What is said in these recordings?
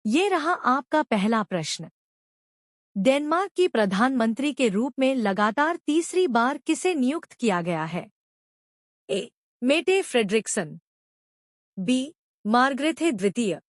ये रहा आपका पहला प्रश्न। डेनमार्क की प्रधानमंत्री के रूप में लगातार तीसरी बार किसे नियुक्त किया गया है? ए. मेटे फ्रेडरिक्सन, बी. मार्ग्रेथे द्वितीय,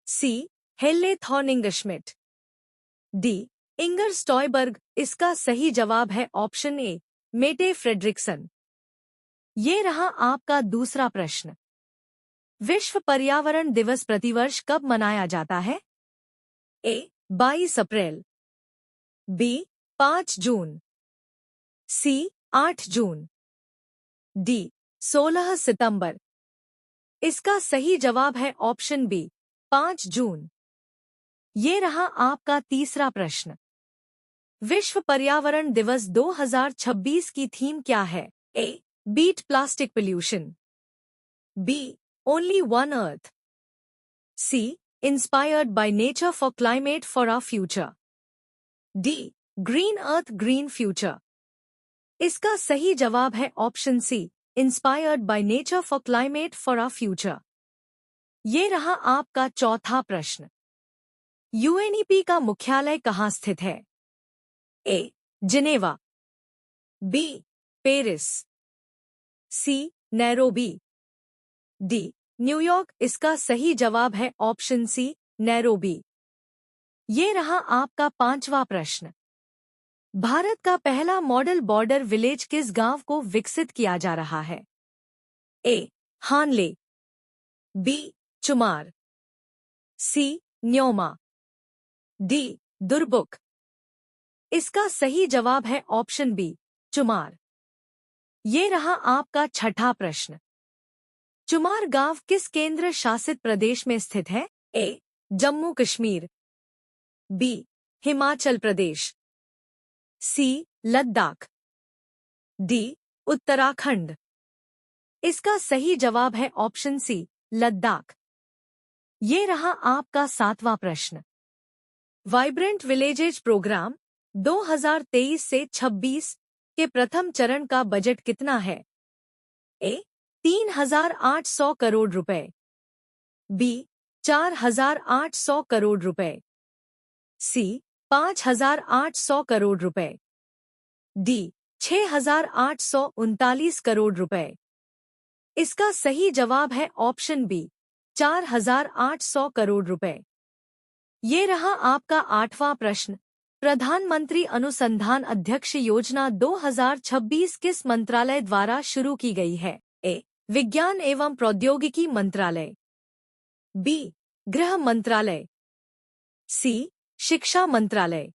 सी. हेल्ले थॉर्निंगश्मिट, डी. इंगर स्टॉयबर्ग। इसका सही जवाब है ऑप्शन ए, मेटे फ्रेडरिक्सन। ये रहा आपका दूसरा प्रश्न। विश्व पर्यावरण दिवस प्रतिवर्ष कब मनाया जाता है? ए. 22 अप्रैल, बी. 5 जून, सी. 8 जून, डी. 16 सितंबर। इसका सही जवाब है ऑप्शन बी, 5 जून। ये रहा आपका तीसरा प्रश्न। विश्व पर्यावरण दिवस 2026 की थीम क्या है? A. Beat plastic pollution, B. Only one earth, C. Inspired by nature for climate for our future, D. Green earth green future. इसका सही जवाब है option C, inspired by nature for climate for our future. ये रहा आपका चौथा प्रश्न। UNEP का मुख्यालय कहाँ स्थित है? A. Geneva, B. Paris, C. Nairobi, D. New York. इसका सही जवाब है ऑप्शन सी, नैरोबी। ये रहा आपका पांचवा प्रश्न। भारत का पहला मॉडल बॉर्डर विलेज किस गांव को विकसित किया जा रहा है? ए. हानले, बी. चुमार, सी. न्योमा, डी. दुर्बुक। इसका सही जवाब है ऑप्शन बी, चुमार। ये रहा आपका छठा प्रश्न। चुमार गांव किस केंद्र शासित प्रदेश में स्थित है? ए. जम्मू कश्मीर, बी. हिमाचल प्रदेश, सी. लद्दाख, डी. उत्तराखंड। इसका सही जवाब है ऑप्शन सी, लद्दाख। ये रहा आपका सातवां प्रश्न। वाइब्रेंट विलेजेज प्रोग्राम 2023 से 26 के प्रथम चरण का बजट कितना है? ए. 3,800 करोड़ रुपए, बी. 4,800 करोड़ रुपए, सी. 5,800 करोड़ रुपए, डी. 6,839 करोड़ रुपए। इसका सही जवाब है ऑप्शन बी, 4,800 करोड़ रुपए। ये रहा आपका आठवां प्रश्न। प्रधानमंत्री अनुसंधान अध्यक्ष योजना 2026 किस मंत्रालय द्वारा शुरू की गई है? ए. विज्ञान एवं प्रौद्योगिकी मंत्रालय, बी. गृह मंत्रालय, सी. शिक्षा मंत्रालय,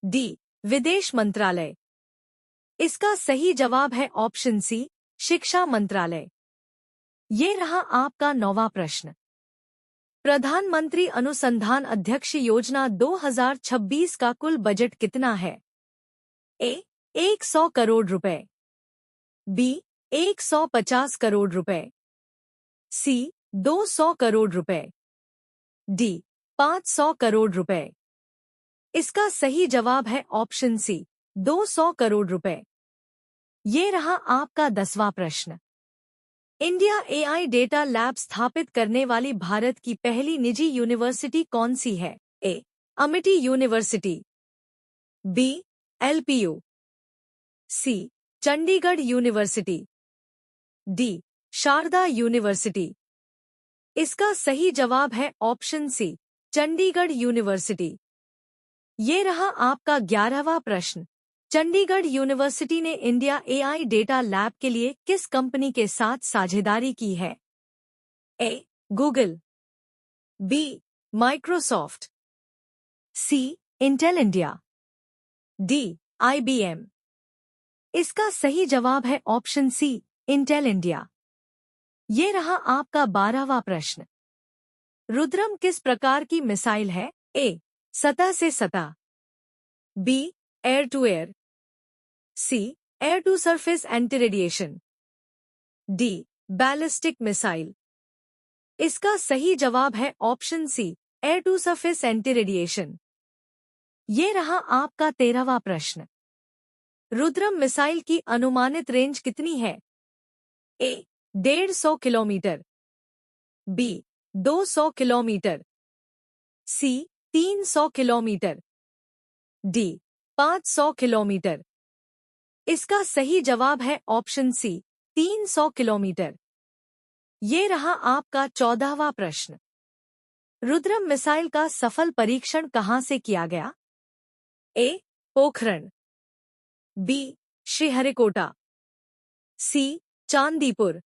डी. विदेश मंत्रालय। इसका सही जवाब है ऑप्शन सी, शिक्षा मंत्रालय। ये रहा आपका नौवां प्रश्न। प्रधानमंत्री अनुसंधान अध्यक्ष योजना 2026 का कुल बजट कितना है? ए. 100 करोड़ रुपए, बी. 150 करोड़ रुपए, सी. 200 करोड़ रुपए, डी. 500 करोड़ रुपए। इसका सही जवाब है ऑप्शन सी, 200 करोड़ रुपए। ये रहा आपका 10वां प्रश्न। इंडिया एआई डेटा लैब स्थापित करने वाली भारत की पहली निजी यूनिवर्सिटी कौन सी है? A. Amity university, B. LPU, C. Chandigarh university, D. Sharda university. इसका सही जवाब है ऑप्शन सी, चंडीगढ़ यूनिवर्सिटी। ये रहा आपका 11वां प्रश्न। चंडीगढ़ यूनिवर्सिटी ने इंडिया एआई डेटा लैब के लिए किस कंपनी के साथ साझेदारी की है? A. Google, B. Microsoft, C. Intel India, D. IBM. इसका सही जवाब है ऑप्शन सी, इंटेल इंडिया। ये रहा आपका 12वां प्रश्न। रुद्रम किस प्रकार की मिसाइल है? ए. सतह से सतह, B. Air to air, C. Air to surface anti radiation, D. Ballistic missile. इसका सही जवाब है option C, air to surface anti radiation. ये रहा आपका 13वां प्रश्न। रुद्रम मिसाइल की अनुमानित रेंज कितनी है? ए. 150 किलोमीटर, बी. 200 किलोमीटर, सी 300 किलोमीटर, डी 500 किलोमीटर। इसका सही जवाब है ऑप्शन सी 300 किलोमीटर। ये रहा आपका 14वां प्रश्न। रुद्रम मिसाइल का सफल परीक्षण कहां से किया गया? ए पोखरण, बी श्रीहरिकोटा, सी चांदीपुर,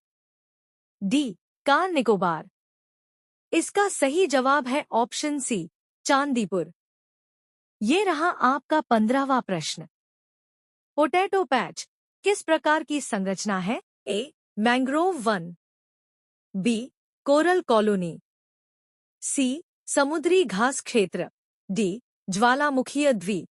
डी कार निकोबार। इसका सही जवाब है ऑप्शन सी चांदीपुर। ये रहा आपका 15वां प्रश्न। पोटैटो पैच किस प्रकार की संरचना है? ए मैंग्रोव वन, बी कोरल कॉलोनी, सी समुद्री घास क्षेत्र, डी ज्वालामुखीय द्वीप।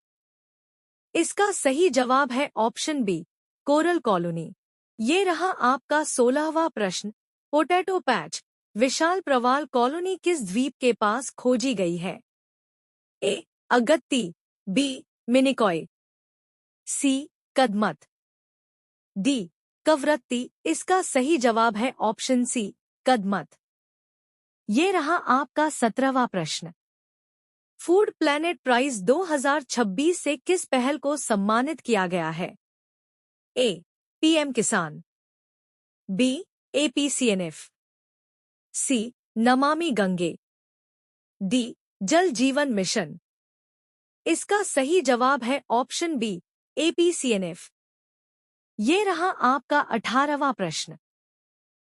इसका सही जवाब है ऑप्शन बी कोरल कॉलोनी। ये रहा आपका 16वां प्रश्न। पोटैटो पैच विशाल प्रवाल कॉलोनी किस द्वीप के पास खोजी गई है? ए अगत्ती, बी मिनिकॉय, सी कदमत, डी कवरत्ती। इसका सही जवाब है ऑप्शन सी कदमत। ये रहा आपका 17वां प्रश्न। फूड प्लैनेट प्राइज 2026 से किस पहल को सम्मानित किया गया है? ए पीएम किसान, बी एपीसीएनएफ, सी नमामि गंगे, डी जल जीवन मिशन। इसका सही जवाब है ऑप्शन बी एपीसीएनएफ। ये रहा आपका 18वां प्रश्न।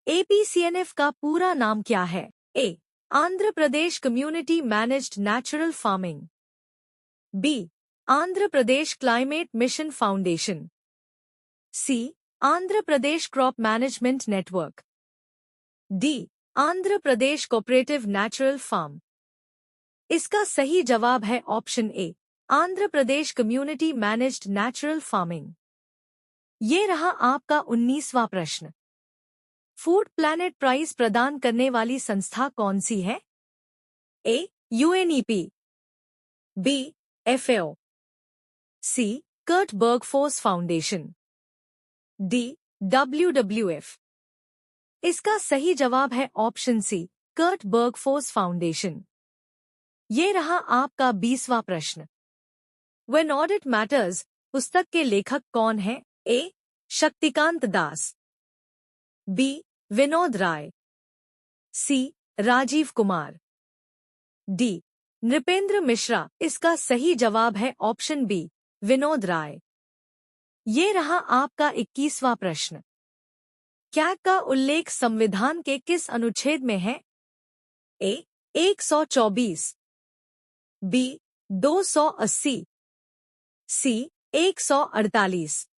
एपीसीएनएफ का पूरा नाम क्या है? A Andhra Pradesh community managed natural farming, B Andhra Pradesh climate mission foundation, C Andhra Pradesh crop management network, D Andhra Pradesh cooperative natural farm. इसका सही जवाब है option A Andhra Pradesh community managed natural farming. ये रहा आपका 19वां प्रश्न। फूड प्लैनेट प्राइज प्रदान करने वाली संस्था कौन सी है? ए यूएनईपी, बी एफएओ, सी कर्ट बर्गफोर्स फाउंडेशन, डी डब्ल्यूडब्ल्यूएफ। इसका सही जवाब है ऑप्शन सी कर्ट बर्गफोर्स फाउंडेशन। ये रहा आपका 20वां प्रश्न। व्हेन ऑडिट मैटर्स पुस्तक के लेखक कौन है? ए शक्तिकांत दास, बी विनोद राय, सी राजीव कुमार, डी नृपेंद्र मिश्रा। इसका सही जवाब है ऑप्शन बी विनोद राय। ये रहा आपका 21वां प्रश्न। कैग का उल्लेख संविधान के किस अनुच्छेद में है? ए 124, बी 280, सी 148,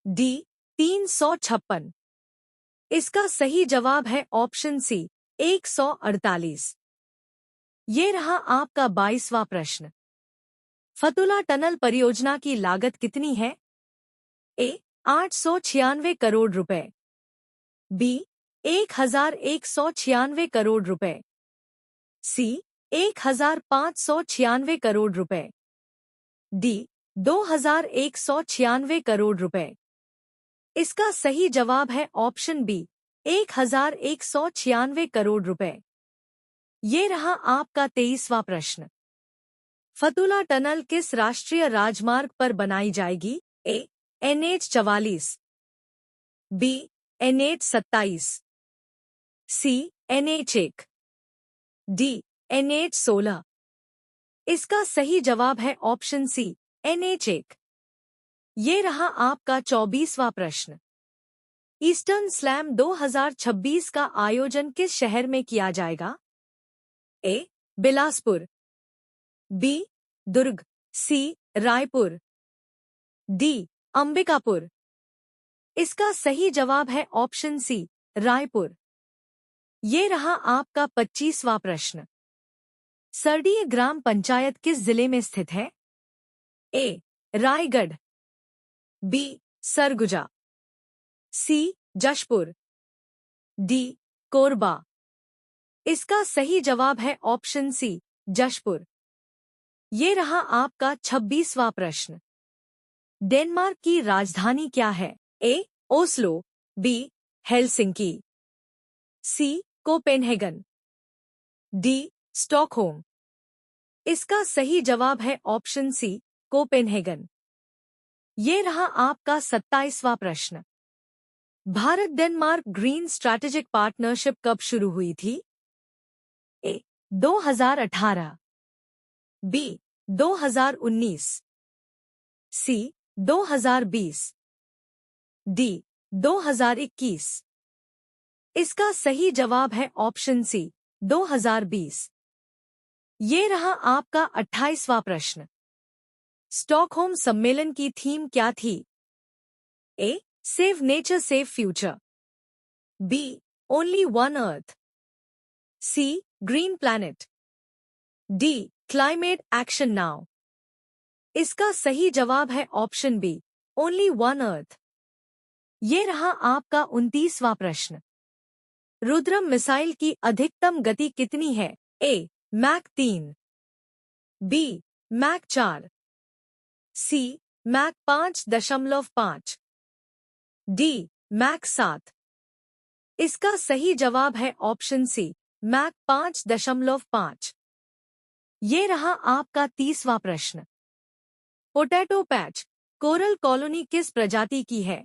डी 356। इसका सही जवाब है ऑप्शन सी 148। ये रहा आपका 22वां प्रश्न। फतुला टनल परियोजना की लागत कितनी है? ए 896 करोड़ रुपए, बी 1196 करोड़ रुपए, सी 1596 करोड़ रुपए, डी 2196 करोड़ रुपए। इसका सही जवाब है ऑप्शन बी 1196 करोड़ रुपए। ये रहा आपका 23वां प्रश्न। फतुला टनल किस राष्ट्रीय राजमार्ग पर बनाई जाएगी? ए NH 44, बी NH 27, सी NH 1, डी NH 16। इसका सही जवाब है ऑप्शन सी NH 1। ये रहा आपका 24वां प्रश्न। ईस्टर्न स्लैम 2026 का आयोजन किस शहर में किया जाएगा? ए बिलासपुर, बी दुर्ग, सी रायपुर, डी अंबिकापुर। इसका सही जवाब है ऑप्शन सी रायपुर। ये रहा आपका 25वां प्रश्न। सरडीय ग्राम पंचायत किस जिले में स्थित है? ए रायगढ़, बी सरगुजा, सी जशपुर, डी कोरबा। इसका सही जवाब है ऑप्शन सी जशपुर। ये रहा आपका 26वां प्रश्न। डेनमार्क की राजधानी क्या है? ए ओस्लो, बी हेलसिंकी, सी कोपेनहेगन, डी स्टॉकहोम, इसका सही जवाब है ऑप्शन सी, कोपेनहेगन। ये रहा आपका 27वां प्रश्न। Bharat Denmark green strategic partnership कब शुरू हुई थी? ए 2018, बी 2019, सी 2020, डी 2021। इसका सही जवाब है ऑप्शन सी, 2020। ये रहा आपका 28वां प्रश्न। स्टॉकहोम सम्मेलन की थीम क्या थी? A save nature save future, B only one earth, C green planet, D climate action now. इसका सही जवाब है option B, only one earth. ये रहा आपका 29वां प्रश्न। रुद्रम मिसाइल की अधिकतम गति कितनी है? ए मैक 3, बी मैक 4, सी मैक 5.5, डी मैक 7। इसका सही जवाब है ऑप्शन सी, मैक 5.5। ये रहा आपका 30वां प्रश्न। पोटैटो पैच कोरल कॉलोनी किस प्रजाति की है?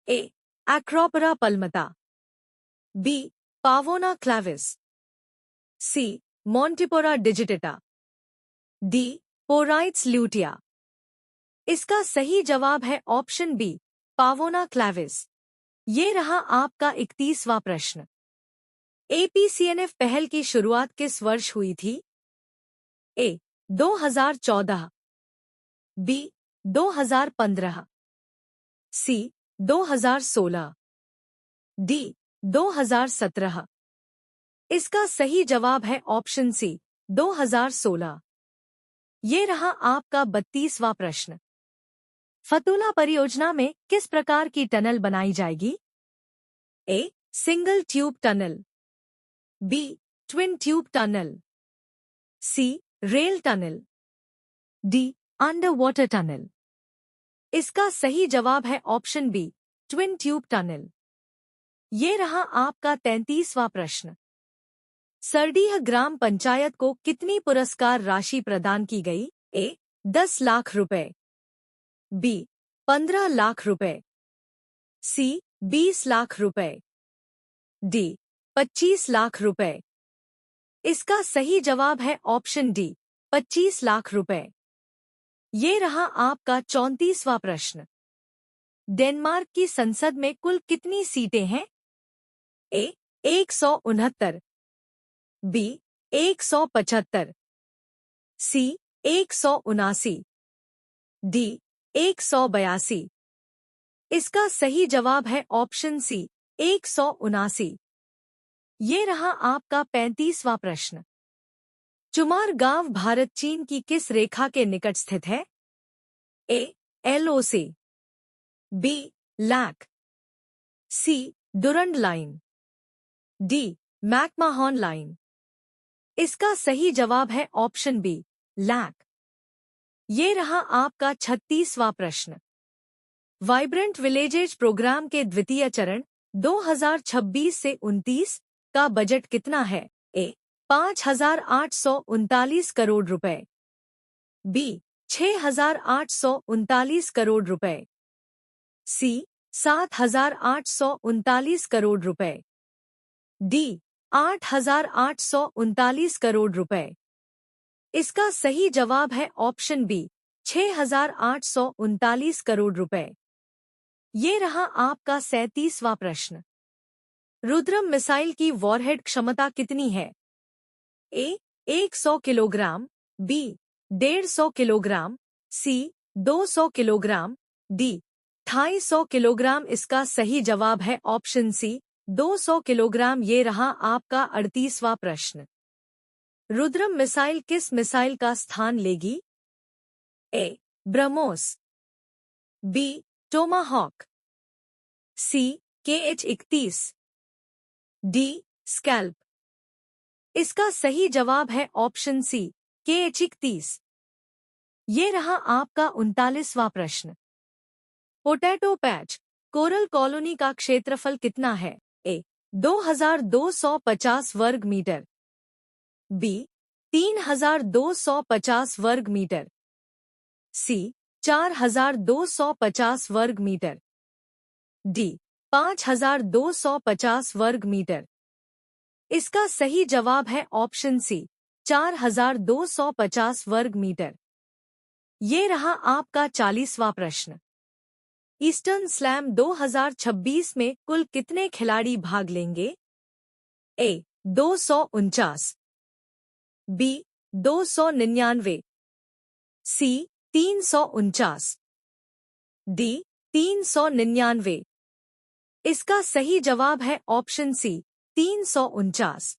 ए एक्रोपोरा पल्मता, बी पावोना क्लाविस, सी मॉन्टिपोरा डिजिटेटा, डी पोराइट्स ल्यूटिया। इसका सही जवाब है ऑप्शन बी, पावोना क्लाविस। ये रहा आपका 31वां प्रश्न। एपीसीएनएफ पहल की शुरुआत किस वर्ष हुई थी? ए 2014, बी 2015, सी 2016, डी 2017। इसका सही जवाब है ऑप्शन सी, 2016। ये रहा आपका 32वां प्रश्न। फतुला परियोजना में किस प्रकार की टनल बनाई जाएगी? A single tube tunnel, B twin tube tunnel, C rail tunnel, D under water tunnel. इसका सही जवाब है option B, twin tube tunnel. ये रहा आपका 33वां प्रश्न। सरडीह ग्राम पंचायत को कितनी पुरस्कार राशि प्रदान की गई? ए 10 लाख रुपए, बी 15 लाख रुपए, सी 20 लाख रुपए, डी 25 लाख रुपए। इसका सही जवाब है ऑप्शन डी, 25 लाख रुपए। ये रहा आपका 34वां प्रश्न। डेनमार्क की संसद में कुल कितनी सीटें हैं? ए 169, बी 175, सी 179, डी 182। इसका सही जवाब है ऑप्शन सी, 179। ये रहा आपका 35वां प्रश्न। चुमार गांव भारत चीन की किस रेखा के निकट स्थित है? ए एलओसी, बी लैक, सी डुरंड लाइन, डी मैकमाहोन लाइन। इसका सही जवाब है ऑप्शन बी, लैक। ये रहा आपका 36वां प्रश्न। वाइब्रेंट विलेजेज प्रोग्राम के द्वितीय चरण 2026 से 29 का बजट कितना है? ए 5,839 करोड़ रुपए, बी 6,839 करोड़ रुपए, सी 7,839 करोड़ रुपए, डी 8,839 करोड़ रुपए। इसका सही जवाब है ऑप्शन बी, 6,839 करोड़ रुपए। ये रहा आपका 37वां प्रश्न। रुद्रम मिसाइल की वॉरहेड क्षमता कितनी है? ए 100 किलोग्राम, बी 150 किलोग्राम, सी 200 किलोग्राम, डी 250 किलोग्राम। इसका सही जवाब है ऑप्शन सी, 200 किलोग्राम। ये रहा आपका 38वां प्रश्न। रुद्रम मिसाइल किस मिसाइल का स्थान लेगी? ए ब्रह्मोस, बी टोमाहॉक, सी KH-41, डी स्कैल्प। इसका सही जवाब है ऑप्शन सी, KH-41। ये रहा आपका 39वां प्रश्न। पोटैटो पैच कोरल कॉलोनी का क्षेत्रफल कितना है? ए 2,250 वर्ग मीटर, बी 3250 वर्ग मीटर, सी 4250 वर्ग मीटर, डी 5250 वर्ग मीटर। इसका सही जवाब है ऑप्शन सी 4250 वर्ग मीटर। ये रहा आपका 40वां प्रश्न। ईस्टर्न स्लैम 2026 में कुल कितने खिलाड़ी भाग लेंगे? ए 249, बी 299, सी 349, डी 399। इसका सही जवाब है ऑप्शन सी 349।